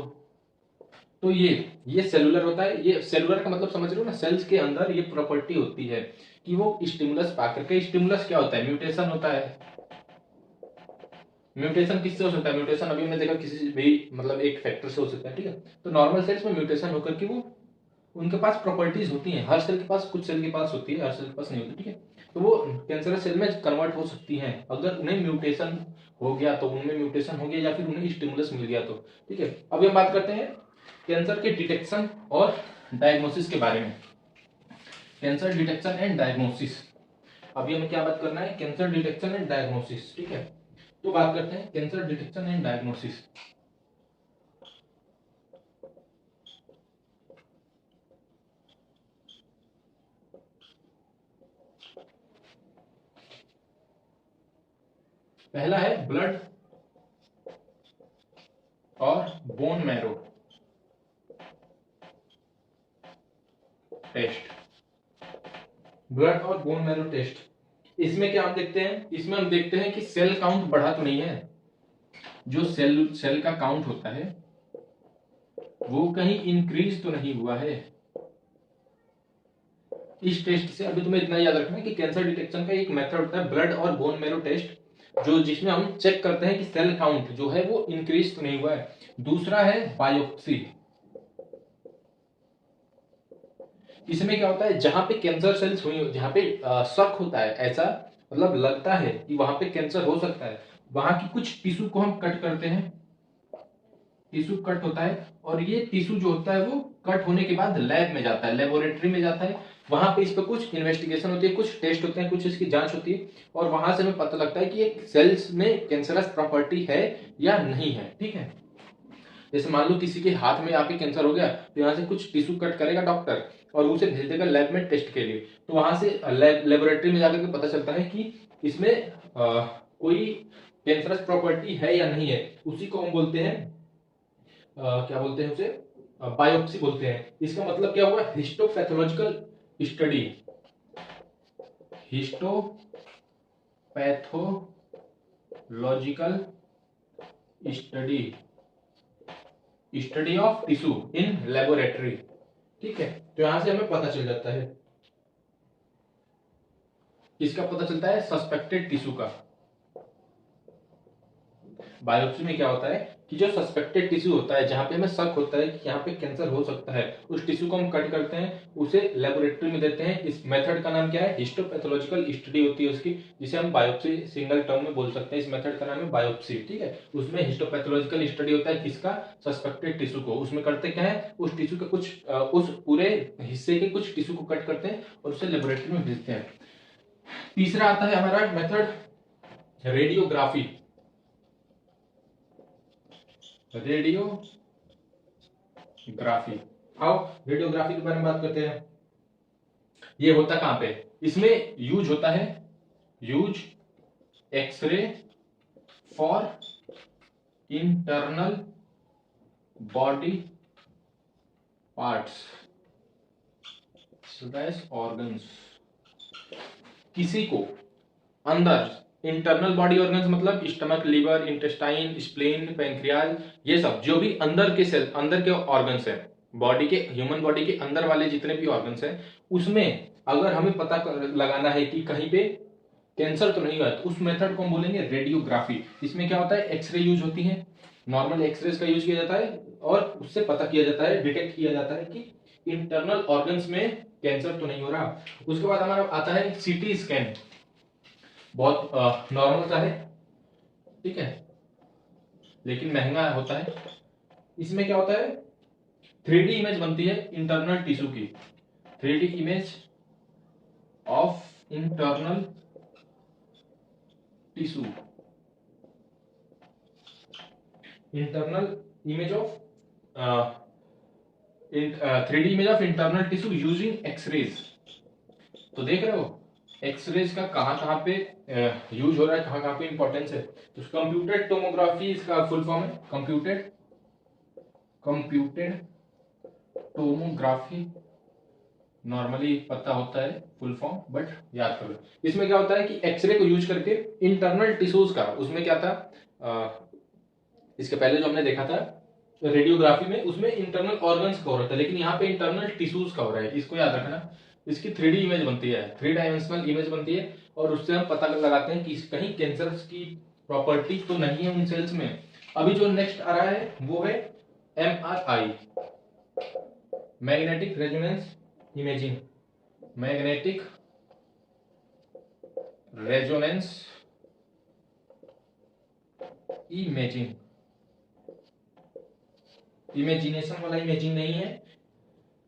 A: तो ये सेलुलर होता है, ये सेलुलर का मतलब समझ रहे हो ना, सेल्स के अंदर ये प्रॉपर्टी होती है कि वो स्टिमुलस पा करके, स्टिमुलस क्या होता है, म्यूटेशन होता है। म्यूटेशन किससे हो सकता है, म्यूटेशन अभी हमने देखा किसी भी मतलब एक फैक्टर से हो सकता है, ठीक है। तो नॉर्मल सेल्स में म्यूटेशन होकर के वो, उनके पास प्रॉपर्टीज होती हैं, हर सेल के पास, कुछ सेल के पास होती है, हर सेल के पास नहीं होती, ठीक है। तो वो कैंसरस सेल में कन्वर्ट हो सकती हैं अगर उन्हें म्यूटेशन हो गया, तो उनमें म्यूटेशन हो गया या फिर उन्हें स्टिमुलस मिल गया तो, ठीक है। अभी हम बात करते हैं कैंसर के डिटेक्शन और डायग्नोसिस के बारे में। कैंसर डिटेक्शन एंड डायग्नोसिस, अभी हमें क्या बात करना है, कैंसर डिटेक्शन एंड डायग्नोसिस, ठीक है। तो बात करते हैं कैंसर डिटेक्शन एंड डायग्नोसिस। पहला है ब्लड और बोन मैरो। टेस्ट, ब्लड और बोन मैरो टेस्ट। इसमें क्या हम देखते हैं, इसमें हम देखते हैं कि सेल काउंट बढ़ा तो नहीं है, जो सेल का काउंट होता है वो कहीं इंक्रीज तो नहीं हुआ है। इस टेस्ट से अभी तुम्हें इतना याद रखना कि कैंसर डिटेक्शन का एक मेथड होता है ब्लड और बोन मैरो टेस्ट, जो जिसमें हम चेक करते हैं कि सेल काउंट जो है वो इंक्रीज तो नहीं हुआ है। दूसरा है बायोप्सी। इसमें क्या होता है, जहां पे कैंसर सेल्स हुई, जहां पे शक होता है, ऐसा मतलब लगता है कि वहां पे कैंसर हो सकता है, वहां की कुछ टिश्यू को हम कट करते हैं, टिश्यू कट होता है, और ये टिश्यू जो होता है वो कट होने के बाद लैब में जाता है, लेबोरेटरी में जाता है। वहां पे इस पर कुछ इन्वेस्टिगेशन होती है, कुछ टेस्ट होते हैं, कुछ इसकी जांच होती है, और वहां से हमें पता लगता है कि एक सेल्स में कैंसरस प्रॉपर्टी है या नहीं है। ठीक है, जैसे मान लो किसी के हाथ में आके कैंसर हो गया, तो यहाँ से कुछ टिश्यू कट करेगा डॉक्टर और उसे भेज देगा लैब में टेस्ट के लिए, तो वहां से लेबोरेटरी में जाकर के पता चलता है कि इसमें कोई कैंसरस प्रॉपर्टी है या नहीं है। उसी को हम बोलते हैं क्या बोलते हैं उसे, बायोप्सी बोलते हैं। इसका मतलब क्या हुआ, histopathological study, histopathological study, study of tissue in laboratory. ठीक है, तो यहां से हमें पता चल जाता है, किसका पता चलता है, सस्पेक्टेड टिश्यू का। बायोप्सी में क्या होता है कि जो सस्पेक्टेड टिश्यू होता है, जहां पे हमें शक होता है कि यहाँ पे कैंसर हो सकता है, उस टिश्यू को हम कट करते हैं, उसे लेबोरेटरी में देते हैं। इस मेथड का नाम क्या है, हिस्टोपैथोलॉजिकल स्टडी होती है उसकी, जिसे हम बायोप्सी सिंगल टर्म में बोल सकते हैं। इस मेथड का नाम है बायोप्सी। ठीक है, उसमें हिस्टोपैथोलॉजिकल स्टडी होता है किसका, सस्पेक्टेड टिश्यू को। उसमें करते क्या है, उस टिश्यू के कुछ उस पूरे हिस्से के कुछ टिश्यू को कट करते हैं और उसे लेबोरेटरी में भेजते हैं। तीसरा आता है हमारा मेथड रेडियोग्राफी। रेडियोग्राफी, आओ रेडियोग्राफी के बारे में बात करते हैं। ये होता कहां पे, इसमें यूज होता है, use X-ray for internal body parts organs. किसी को अंदर, इंटरनल बॉडी ऑर्गन्स मतलब stomach, liver, intestine, spleen, pancreas, ये सब जो भी अंदर के सेल, अंदर के ऑर्गन्स हैं, बॉडी के, ह्यूमन बॉडी के अंदर वाले जितने भी ऑर्गन्स हैं, उसमें अगर हमें पता लगाना है कि कहीं पे कैंसर तो नहीं हुआ, तो उस मेथड को हम बोलेंगे रेडियोग्राफी। इसमें क्या होता है, एक्सरे यूज होती है, नॉर्मल एक्सरे का यूज किया जाता है, और उससे पता किया जाता है, डिटेक्ट किया जाता है कि इंटरनल ऑर्गन्स में कैंसर तो नहीं हो रहा। उसके बाद हमारा आता है सीटी स्कैन, बहुत नॉर्मल सा है, ठीक है, लेकिन महंगा होता है। इसमें क्या होता है, 3D इमेज बनती है इंटरनल टिश्यू की, 3D image of internal tissue, internal image of 3D image of internal tissue using X-rays. तो देख रहे हो एक्सरेज का कहां पे यूज हो रहा है, कहां पे इंपॉर्टेंस है। तो कंप्यूटेड टोमोग्राफी इसका फुल फॉर्म है, कंप्यूटेड टोमोग्राफी। नॉर्मली पता होता है फुल फॉर्म, बट याद कर लो। इसमें क्या होता है कि एक्सरे को यूज करके इंटरनल टिश्यूज का, उसमें क्या था, इसके पहले जो हमने देखा था रेडियोग्राफी में, उसमें इंटरनल ऑर्गन्स का हो रहा था, लेकिन यहाँ पे इंटरनल टिश्यूज का हो रहा है। इसको याद रखना, इसकी 3D इमेज बनती है, 3 डायमेंशनल इमेज बनती है, और उससे हम पता लगाते हैं कि कहीं कैंसर की प्रॉपर्टी तो नहीं है उन सेल्स में। अभी जो नेक्स्ट आ रहा है वो है MRI, magnetic resonance imaging, magnetic resonance imaging, imagination वाला इमेजिंग नहीं है।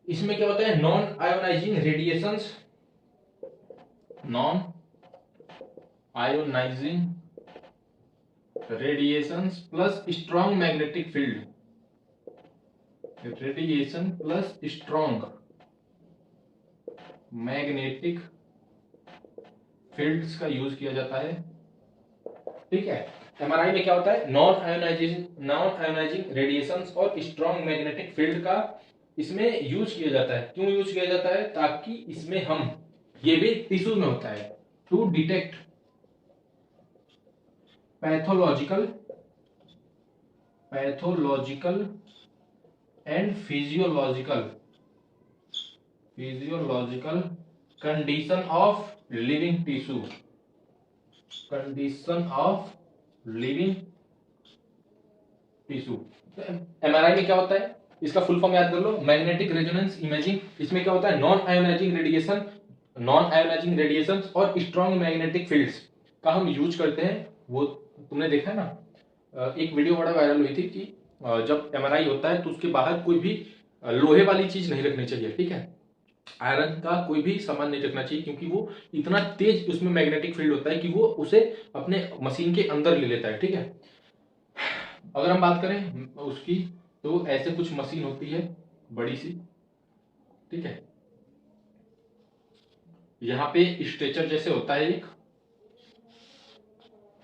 A: इसमें क्या होता है, non ionising radiations, non ionising radiations plus strong magnetic field, radiation plus strong magnetic fields का यूज किया जाता है। ठीक है, एमआरआई में क्या होता है, नॉन आयोनाइजिंग रेडिएशंस और स्ट्रॉन्ग मैग्नेटिक फील्ड का इसमें यूज किया जाता है। क्यों यूज किया जाता है? ताकि इसमें हम, ये भी टिश्यू में होता है, to detect pathological and physiological condition of living tissue, MRI में क्या होता है, इसका फुल फॉर्म याद कर लो, मैग्नेटिक रेजोनेंस इमेजिंग। इसमें क्या होता है? नॉन आयोनाइजिंग रेडिएशन और स्ट्रॉन्ग मैग्नेटिक फील्ड्स का हम यूज करते हैं। वो तुमने देखा है ना, एक वीडियो बड़ा वायरल हुई थी कि जब एमआरआई होता है तो उसके बाहर कोई भी लोहे वाली चीज नहीं रखनी चाहिए, ठीक है, आयरन का कोई भी सामान नहीं रखना चाहिए, क्योंकि वो इतना तेज उसमें मैग्नेटिक फील्ड होता है कि वो उसे अपने मशीन के अंदर ले लेता है, ठीक है। अगर हम बात करें उसकी, तो ऐसे कुछ मशीन होती है बड़ी सी, ठीक है, यहाँ पे स्ट्रेचर जैसे होता है, एक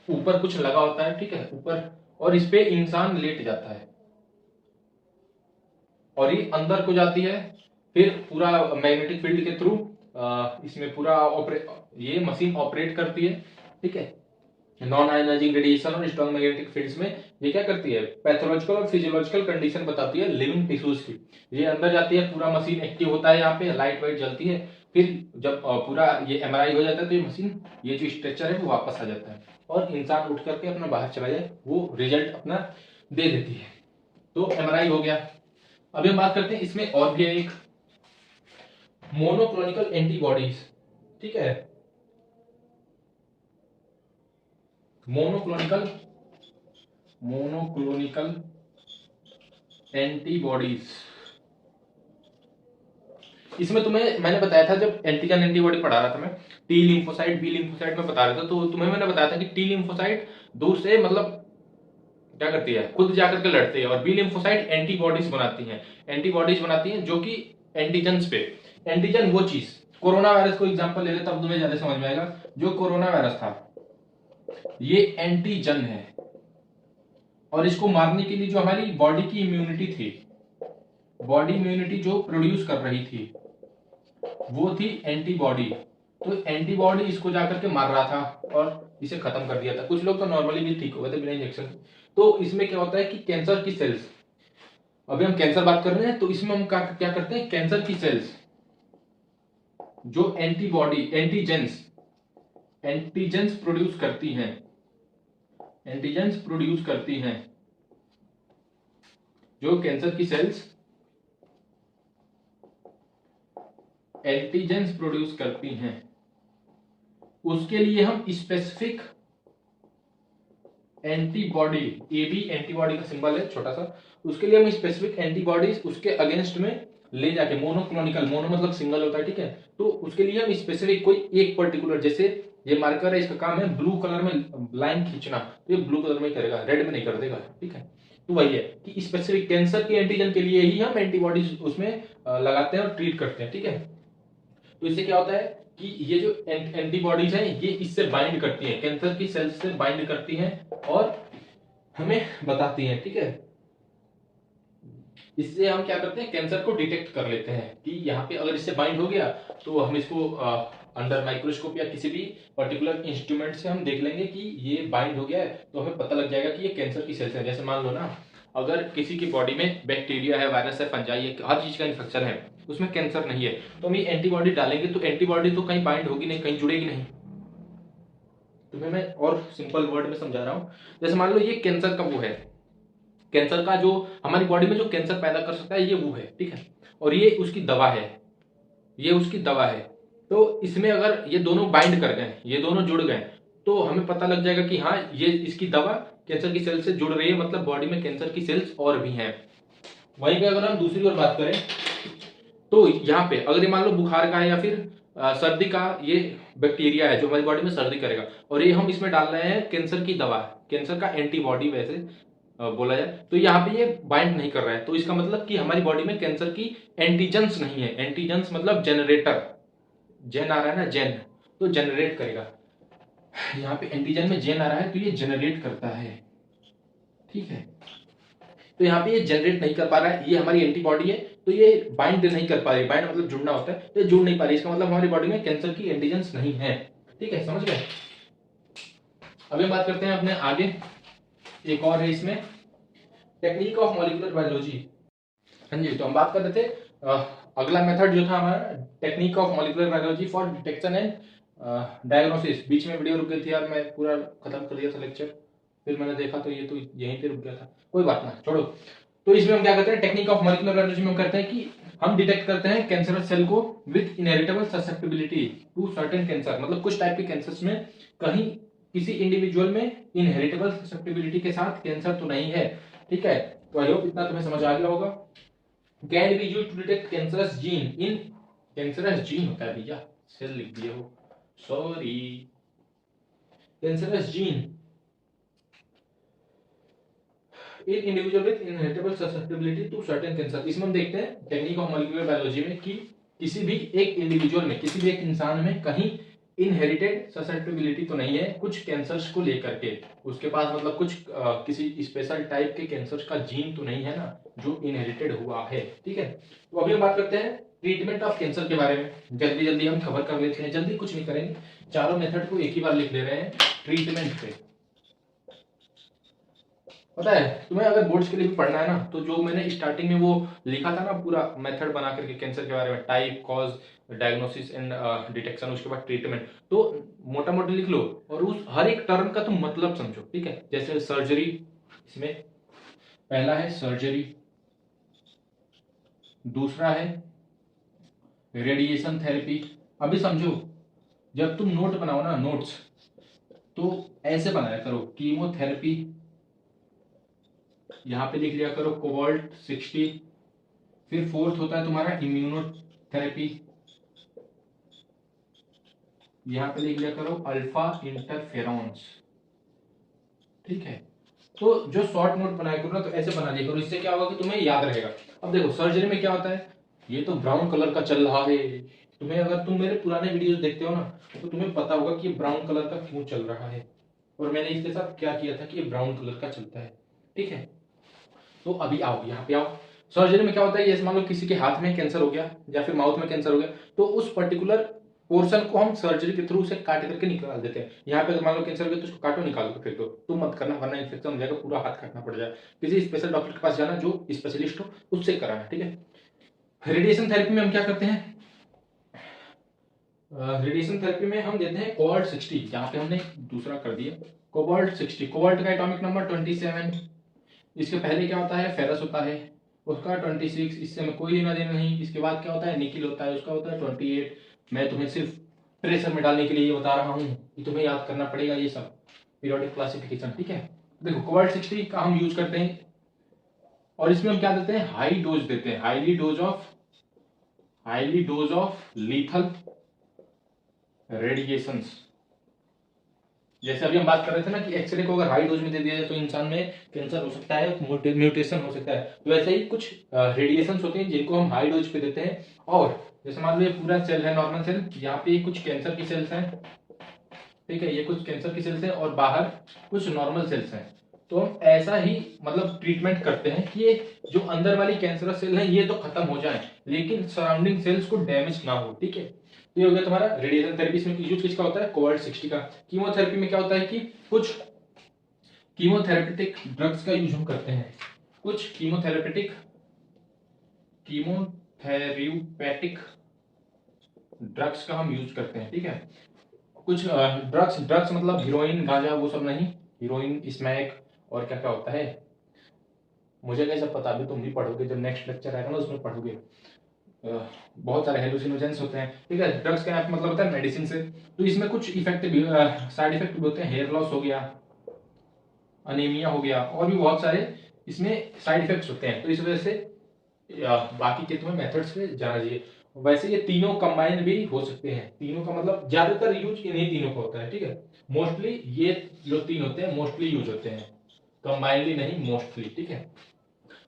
A: ऊपर कुछ लगा होता है, ठीक है, ऊपर, और इस पे इंसान लेट जाता है और ये अंदर को जाती है, फिर पूरा मैग्नेटिक फील्ड के थ्रू इसमें पूरा ये मशीन ऑपरेट करती है, ठीक है। नॉन आयोनाइजिंग रेडिएशन और स्ट्रॉन्ग मैग्नेटिक फील्ड्स में ये क्या करती है? पैथोलॉजिकल और फिजियोलॉजिकल कंडीशन बताती है लिविंग टिश्यूज की। ये अंदर जाती है, पूरा मशीन एक्टिव होता है, यहाँ पे लाइट वाइट जलती है, फिर जब पूरा ये एमआरआई हो जाता है तो ये मशीन, ये जो स्ट्रक्चर है वो वापस आ जाता है और इंसान उठ करके अपना बाहर चला जाए, वो रिजल्ट अपना दे देती है। तो एमआरआई हो गया। अभी हम बात करते हैं, इसमें और भी है एक, मोनोक्लोनिकल एंटीबॉडीज, ठीक है, मोनोक्लोनिकल एंटीबॉडीज। इसमें तुम्हें मैंने बताया था, जब एंटीजन एंटीबॉडी पढ़ा रहा था मैं, टी लिम्फोसाइट, बी लिम्फोसाइट में बता रहा था, तो तुम्हें मैंने बताया था कि टी लिम्फोसाइट दूसरे मतलब क्या करती है, खुद जाकर के लड़ती है, और बी लिम्फोसाइट एंटीबॉडीज बनाती हैं जो कि एंटीजन्स पे, एंटीजन वो चीज, कोरोना वायरस को एग्जांपल ले ले तब तुम्हें ज्यादा समझ में आएगा। जो कोरोना वायरस था ये एंटीजन है, और इसको मारने के लिए जो हमारी बॉडी की इम्यूनिटी थी, बॉडी इम्यूनिटी जो प्रोड्यूस कर रही थी वो थी एंटीबॉडी। तो एंटीबॉडी इसको जाकर के मार रहा था और इसे खत्म कर दिया था। कुछ लोग तो नॉर्मली भी ठीक हो गए थे बिना इंजेक्शन। तो इसमें क्या होता है कि कैंसर की सेल्स, अभी हम कैंसर बात कर रहे हैं, तो इसमें हम क्या करते हैं, कैंसर की सेल्स जो एंटीबॉडी एंटीजेंस प्रोड्यूस करती हैं, जो कैंसर की सेल्स एंटीजेंस प्रोड्यूस करती हैं, उसके लिए हम स्पेसिफिक एंटीबॉडी, ये भी एंटीबॉडी का सिंबल है छोटा सा, उसके लिए हम स्पेसिफिक एंटीबॉडीज उसके अगेंस्ट में ले जाके, मोनोक्लोनिकल, मोनो मतलब सिंगल होता है, ठीक है, तो उसके लिए हम स्पेसिफिक कोई एक पर्टिकुलर, जैसे ये मार्कर है, इसका काम है ब्लू कलर में लाइन खींचना, तो ये ब्लू कलर में करेगा, रेड में नहीं कर देगा, ठीक है। तो वही है कि स्पेसिफिक कैंसर के एंटीजन के लिए ही हम एंटीबॉडीज उसमें लगाते हैं और ट्रीट करते हैं, ठीक है। तो इससे क्या होता है कि ये जो एंटीबॉडीज हैं ये इससे बाइंड करती हैं, कैंसर की सेल्स से बाइंड करती हैं और हमें बताती हैं, ठीक है। इससे हम क्या करते हैं, कैंसर को डिटेक्ट कर लेते हैं कि यहाँ पे अगर इससे बाइंड हो गया तो हम इसको अंडर माइक्रोस्कोप या किसी भी पर्टिकुलर इंस्ट्रूमेंट से हम देख लेंगे कि ये बाइंड हो गया है, तो हमें पता लग जाएगा कि ये कैंसर की सेल्स है। जैसे मान लो ना, अगर किसी की बॉडी में बैक्टीरिया है, वायरस है, फंजाई है, हर चीज का इन्फेक्शन है, उसमें कैंसर नहीं है, तो हम ये एंटीबॉडी डालेंगे तो एंटीबॉडी तो कहीं बाइंड होगी नहीं, कहीं जुड़ेगी नहीं। तुम्हें मैं और सिंपल वर्ड में समझा रहा हूं। जैसे मान लो ये कैंसर का वो है, कैंसर का जो हमारी बॉडी में जो कैंसर पैदा कर सकता है ये वो है, ठीक है, और ये उसकी दवा है, ये उसकी दवा है। तो इसमें अगर ये दोनों बाइंड कर गए, ये दोनों जुड़ गए, तो हमें पता लग जाएगा कि हाँ ये इसकी दवा कैंसर की सेल से जुड़ रही है, मतलब बॉडी में कैंसर की सेल्स और भी हैं। वहीं पे अगर हम दूसरी ओर बात करें, तो यहाँ पे अगर ये मान लो बुखार का है या फिर सर्दी का ये बैक्टीरिया है जो हमारी बॉडी में सर्दी करेगा, और ये हम इसमें डाल रहे हैं कैंसर की दवा, कैंसर का एंटीबॉडी वैसे बोला जाए, तो यहाँ पे ये बाइंड नहीं कर रहा है, तो इसका मतलब कि हमारी बॉडी में कैंसर की एंटीजेंस नहीं है। एंटीजेंस मतलब जनरेटर, जेन आ रहा है ना, जेन, तो जनरेट करेगा। यहाँ पे एंटीजन में जेन आ रहा है तो ये जनरेट करता है, ठीक है। तो यहाँ पे ये जनरेट नहीं कर पा रहा है, ये हमारी एंटीबॉडी है तो ये बाइंड नहीं कर पा रही, बाइंड मतलब जुड़ना होता है, तो ये जुड़ नहीं पा रही, इसका मतलब हमारी बॉडी में कैंसर की एंटीजेंस नहीं है। ठीक है, समझ गए। अभी हम बात करते हैं अपने आगे, एक और है इसमें टेक्निक ऑफ मॉलिक्यूलर बायोलॉजी। हाँ जी, तो हम बात कर रहे थे अगला मेथड जो था हमारा technique of molecular biology for detection and diagnosis. बीच में वीडियो रुक गई थी यार, मैं पूरा खत्म कर दिया था लेक्चर, फिर मैंने देखा तो ये तो यहीं पे रुक गया था, कोई बात ना छोड़ो। तो इसमें हम क्या करते हैं, टेक्निक ऑफ मॉलिक्यूलर बायोलॉजी में हम करते हैं कि हम डिटेक्ट करते हैं कैंसरस सेल को with inheritable susceptibility to certain cancer, मतलब कुछ टाइप के कैंसर्स में कहीं किसी इंडिविजुअल में इनहेरिटेबल ससेप्टिबिलिटी के साथ कैंसर तो नहीं है। ठीक है, तो आई होप इतना तुम्हें समझ आ गया होगा। Can be used to detect cancerous gene in, cancerous gene होता है भैया, सेल लिख दिए हो, sorry, cancerous gene in individual with inheritable susceptibility to certain cancer. इसमें हम देखते हैं टेक्निक ऑफ मॉलिक्यूलर बायोलॉजी में कि किसी भी एक इंडिविजुअल में, किसी भी एक इंसान में कहीं इनहेरिटेड ससेप्टिबिलिटी तो नहीं है कुछ कैंसर्स को लेकर के, उसके पास मतलब कुछ किसी स्पेशल टाइप के कैंसर का जीन तो नहीं है ना जो इनहेरिटेड हुआ है। ठीक है, तो अभी हम बात करते हैं ट्रीटमेंट ऑफ कैंसर के बारे में, जल्दी जल्दी हम कवर कर लेते हैं, जल्दी कुछ नहीं करेंगे, चारों मेथड को एक ही बार लिख ले रहे हैं ट्रीटमेंट पे। पता है तुम्हें अगर बोर्ड्स के लिए भी पढ़ना है ना, तो जो मैंने स्टार्टिंग में वो लिखा था ना पूरा मेथड बना करके कैंसर के बारे में, type, cause, diagnosis and detection, उसके बाद ट्रीटमेंट, तो मोटा मोटी लिख लो और उस हर एक टर्म का तुम मतलब समझो। ठीक है, जैसे सर्जरी, इसमें पहला है सर्जरी, दूसरा है रेडिएशन थेरेपी। अभी समझो, जब तुम नोट बनाओ ना, नोट्स, तो ऐसे बनाया करो, कीमोथेरेपी, यहां पे लिख लिया करो कोबाल्ट 60, फिर फोर्थ होता है तुम्हारा इम्यूनोथेरेपी, यहां पे लिख लिया करो अल्फा इंटरफेरॉन्स। ठीक है, तो जो शॉर्ट नोट बनाया करो ना, तो ऐसे बना लिया करो, इससे क्या होगा कि तुम्हें याद रहेगा। अब देखो सर्जरी में क्या होता है, ये तो ब्राउन कलर का चल रहा है, तुम्हें अगर तुम मेरे पुराने वीडियोस देखते हो ना, तो तुम्हें पता होगा कि ये ब्राउन कलर का क्यों चल रहा है और मैंने इसके साथ क्या किया था कि ये ब्राउन कलर का चलता है। ठीक है, तो अभी आओ यहाँ पे आओ, सर्जरी में क्या होता है, ये मान लो किसी के हाथ में कैंसर हो गया या फिर माउथ में कैंसर हो गया, तो उस पर्टिकुलर पोर्शन को हम सर्जरी के थ्रू से काट करके निकाल देते हैं। यहाँ पे मान लो कैंसर हो गया तो उसको काटो, निकाल दो, फेंक दो, तुम मत करना वरना इन्फेक्शन हो जाएगा, पूरा हाथ काटना पड़ जाएगा। किसी स्पेशल डॉक्टर के पास जाना जो स्पेशलिस्ट हो, उससे कराना। ठीक है, रेडिएशन थेरेपी में हम क्या करते हैं, रेडिएशन थेरेपी में हम देते हैं कोबाल्ट 60, यहाँ पे हमने दूसरा कर दिया कोबाल्ट 60, कोबाल्ट का एटॉमिक नंबर 27, इसके पहले क्या होता है, फेरस होता है, उसका 26, इससे में कोई लेना देना नहीं। इसके बाद क्या होता है, निकिल होता है, उसका होता है 28। मैं तुम्हें सिर्फ प्रेशर में डालने के लिए बता रहा हूँ कि तुम्हें याद करना पड़ेगा ये सब पीरियोडिक क्लासिफिकेशन। ठीक है, देखो कोबाल्ट 60 का हम यूज करते हैं और इसमें हम क्या देते हैं, हाई डोज देते हैं, highly dose of lethal radiations. जैसे अभी हम बात कर रहे थे ना कि एक्सरे को अगर हाई डोज में दे दिया जाए तो इंसान में कैंसर हो सकता है, म्यूटेशन हो सकता है, तो वैसे ही कुछ रेडिएशंस होते हैं जिनको हम हाई डोज पे देते हैं। और जैसे मान लो ये पूरा सेल है नॉर्मल सेल, यहाँ पे कुछ कैंसर की सेल्स हैं, ठीक है, ये कुछ कैंसर की सेल्स हैं और बाहर कुछ नॉर्मल सेल्स हैं, तो हम ऐसा ही मतलब ट्रीटमेंट करते हैं कि ये जो अंदर वाली कैंसरस सेल है ये तो खत्म हो जाए लेकिन सराउंडिंग सेल्स को डैमेज ना हो। ठीक है, तो ये हो गया तुम्हारा रेडिएशन थेरेपी। इसमें यूज किसका होता है, कोबाल्ट 60 का। कीमोथेरेपी में क्या होता है कि कुछ कीमोथेरेपेटिक ड्रग्स का यूज हम करते हैं, कुछ कीमोथेरेपेटिक ड्रग्स का हम यूज करते हैं। ठीक है, कुछ ड्रग्स मतलब हीरोइन, गांजा, वो सब नहीं, हीरोइन, स्मैक और क्या क्या होता है मुझे कैसे पता, अभी तुम भी पढ़ोगे, जब नेक्स्ट लेक्चर आएगा ना उसमें पढ़ोगे। बहुत सारे हेलुसिनोजेंस होते हैं। ठीक है, ड्रग्स का मतलब होता है मेडिसिन से, तो इसमें कुछ इफेक्टिव साइड इफेक्ट भी होते हैं, हेयर लॉस हो गया, अनीमिया हो गया, और भी बहुत सारे इसमें साइड इफेक्ट्स होते हैं, तो इस वजह से बाकी के तुम्हें मेथड्स पे जाना चाहिए। वैसे ये तीनों कंबाइन भी हो सकते हैं, तीनों का मतलब ज्यादातर यूज इन्हीं तीनों का होता है। ठीक है, मोस्टली ये जो तीन होते हैं मोस्टली यूज होते हैं, कंबाइनली नहीं, मोस्टली। ठीक है,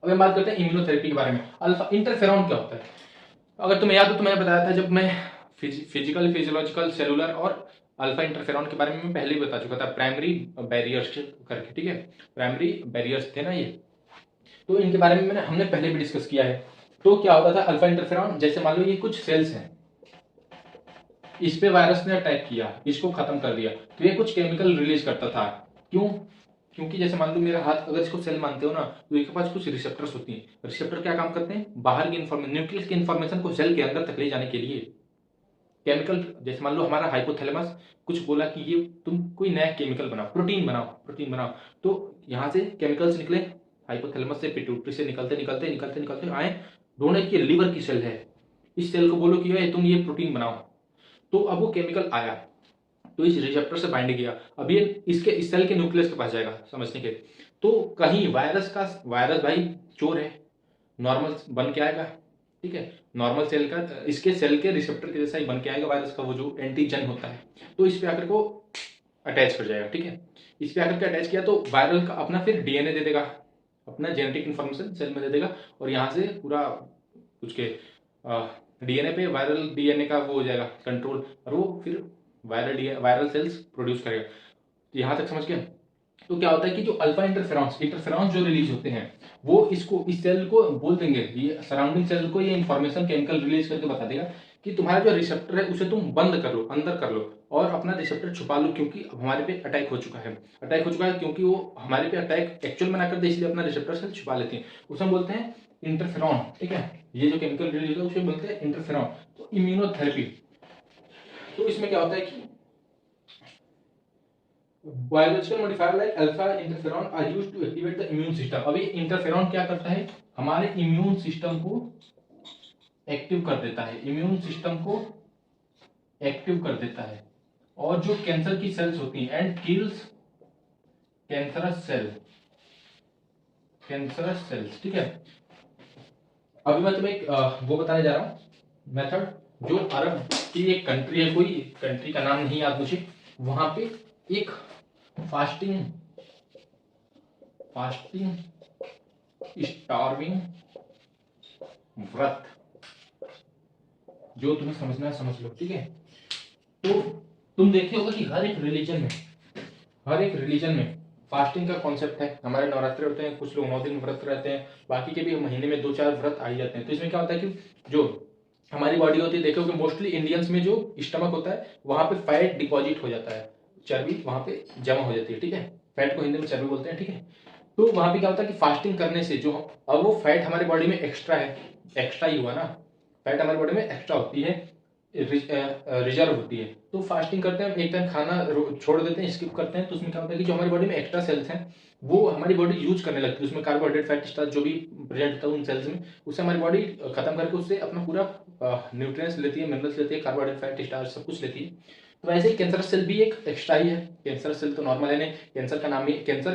A: अब हम बात करते हैं इम्यूनोथेरेपी के बारे में। अल्फा इंटरफेरॉन क्या होता है, अगर तुम्हें याद हो तो मैंने बताया था जब मैं फिजिकल, फिजियोलॉजिकल, सेलुलर और अल्फा इंटरफेरॉन के बारे में मैं पहले ही बता चुका था, प्राइमरी बैरियर्स करके। ठीक है, प्राइमरी बैरियर्स थे ना ये, तो इनके बारे में हमने पहले भी डिस्कस किया है। तो क्या होता था अल्फा इंटरफेरॉन, जैसे मान लो ये कुछ सेल्स हैं, इस पे वायरस ने अटैक किया, इसको खत्म कर दिया, तो ये कुछ केमिकल रिलीज करता था। क्यों? क्योंकि जैसे मान लो मेरा हाथ, अगर इसको सेल मानते हो ना, तो इसके पास कुछ रिसेप्टर्स होती हैं। रिसेप्टर क्या काम करते हैं? बाहर की इन्फॉर्मेशन, न्यूक्लियस की इन्फॉर्मेशन को सेल के अंदर तक ले जाने के लिए। केमिकल, जैसे मान लो हमारा हाइपोथैलेमस कुछ बोला कि ये तुम कोई नया केमिकल बनाओ, प्रोटीन बनाओ, प्रोटीन बनाओ, तो यहाँ से केमिकल्स निकले, हाइपोथैलेमस से पिट्यूटरी से निकलते निकलते निकलते निकलते आए, ढूंढे कि लीवर की सेल है, इस सेल को बोलो कि तुम ये प्रोटीन बनाओ, तो अब वो केमिकल आया, तो इस रिसेप्टर से बाइंड किया, अब ये इसके इस सेल के न्यूक्लियस के पास जाएगा समझने के। तो कहीं वायरस भाई चोर है, नॉर्मल बन के आएगा, ठीक है, नॉर्मल सेल का इसके सेल के रिसेप्टर के जैसा ही बन के आएगा वायरस का, वो जो एंटीजन होता है, तो इस पे आकर को अटैच कर जाएगा, ठीक है। इस पे आकर के अटैच किया तो वायरल का अपना फिर डीएनए दे देगा, अपना जेनेटिक इन्फॉर्मेशन सेल में दे देगा, और यहाँ से पूरा कुछ के डीएनए पे वायरल डीएनए का वो हो जाएगा कंट्रोल, और वो फिर वायरल सेल्स प्रोड्यूस करेगा। तो यहाँ तक समझ गए? तो क्या होता है कि जो अल्फा इंटरफेरॉन्स जो रिलीज होते हैं, वो इसको इस सेल को बोल देंगे, ये सराउंडिंग सेल को ये इंफॉर्मेशन केमिकल रिलीज करके बता देगा कि तुम्हारा जो रिसेप्टर है उसे तुम बंद कर लो, अंदर कर लो, और अपना रिसेप्टर छुपा लो, क्योंकि अब हमारे पे अटैक हो चुका है, क्योंकि वो हमारे पे अटैक एक्चुअल में ना कर दे, इसलिए अपना रिसेप्टर सेल छुपा लेते हैं। उसे हम बोलते हैं इंटरफेरॉन, ठीक है। ये जो केमिकल रिलीज है उसे बोलते हैं इंटरफेरॉन। तो इम्यूनोथेरेपी, तो इसमें क्या होता है कि biological modifier like alpha interferon are used to activate the immune system. अभी इंटरफेरॉन क्या करता है? हमारे इम्यून सिस्टम को एक्टिव कर देता है, इम्यून सिस्टम को एक्टिव कर देता है, और जो कैंसर की सेल्स होती हैं, एंड किल्स कैंसरस सेल्स, ठीक है। अभी मैं तुम्हें एक वो बताने जा रहा हूं मेथड, जो अरब की एक कंट्री है, कोई कंट्री का नाम नहीं याद मुझे, वहां पे एक फास्टिंग स्टार्विंग व्रत, जो तुम्हें समझना है समझ लो, ठीक है। तो तुम देखे होगा कि हर एक रिलीजन में फास्टिंग का कॉन्सेप्ट है। हमारे नवरात्रि होते हैं, कुछ लोग 9 दिन व्रत रहते हैं, बाकी के भी महीने में 2-4 व्रत आ ही जाते हैं। तो इसमें क्या होता है कि जो हमारी बॉडी होती है, देखोगे मोस्टली इंडियंस में जो स्टमक होता है, वहां पे फैट डिपॉजिट हो जाता है, चर्बी वहां पे जमा हो जाती है, ठीक है। फैट को हिंदी में चर्बी बोलते हैं, ठीक है। तो वहां पे क्या होता है कि फास्टिंग करने से जो, अब वो फैट हमारी बॉडी में एक्स्ट्रा ही हुआ ना, फैट हमारी बॉडी में एक्स्ट्रा होती है, रिजर्व होती है। तो फास्टिंग करते हैं, एक टाइम खाना छोड़ देते हैं, स्किप करते हैं, तो उसमें क्या होता है कि जो हमारी बॉडी में एक्स्ट्रा सेल्स हैं, वो हमारी बॉडी यूज करने लगती है, उसमें कार्बोहाइड्रेट, फैट, स्टार्च जो भी प्रेजेंट होता है उन सेल्स में, उससे हमारी बॉडी खत्म करके उससे अपना पूरा न्यूट्रिएंट्स लेती है, मिनरल्स लेती है, कार्बोहाइड्रेट, फैट, स्टार्च सब कुछ लेती है। तो वैसे ही कैंसर सेल भी एक एक्स्ट्रा ही है। कैंसर सेल तो नॉर्मल है नहीं, कैंसर का नाम ही, कैंसर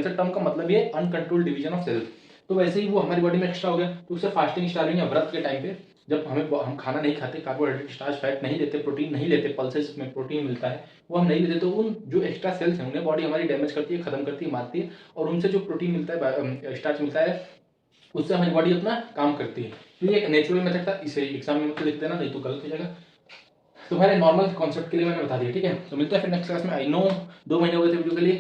A: टर्म का मतलब ही है अनकंट्रोल्ड डिवीजन ऑफ सेल्स। तो वैसे ही वो हमारी बॉडी में एक्स्ट्रा हो गया, तो उससे फास्टिंग स्टार्विंग या व्रत के टाइम पे, जब हम खाना नहीं खाते, कार्बोहाइड्रेट, स्टार्च, फैट नहीं लेते, प्रोटीन नहीं लेते, पल्सेस में प्रोटीन मिलता है वो हम नहीं लेते, तो उन जो एक्स्ट्रा सेल्स हैं उन्हें बॉडी हमारी डैमेज करती है, खत्म करती है, मारती है, और उनसे जो प्रोटीन मिलता है, स्टार्च मिलता है, उससे हमारी बॉडी अपना काम करती है। तो ये एक नेचुरल मेथड था, इसे एग्जाम में मत लिख देना, नहीं तो गलत हो जाएगा। तुम्हारे नॉर्मल कॉन्सेप्ट के लिए मैंने बता दिया, ठीक है। तो मिलता है फिर नेक्स्ट क्लास में। आई नो 2 महीने हो गए थे वीडियो के लिए,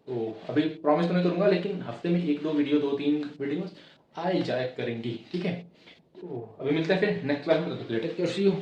A: तो अभी प्रॉमिस तो नहीं करूंगा, लेकिन हफ्ते में 1-2 वीडियो, 2-3 वीडियो आ जाया करेंगी, ठीक है। तो अभी मिलते हैं फिर नेक्स्ट क्लास में, तो टेक केयर, सी यू।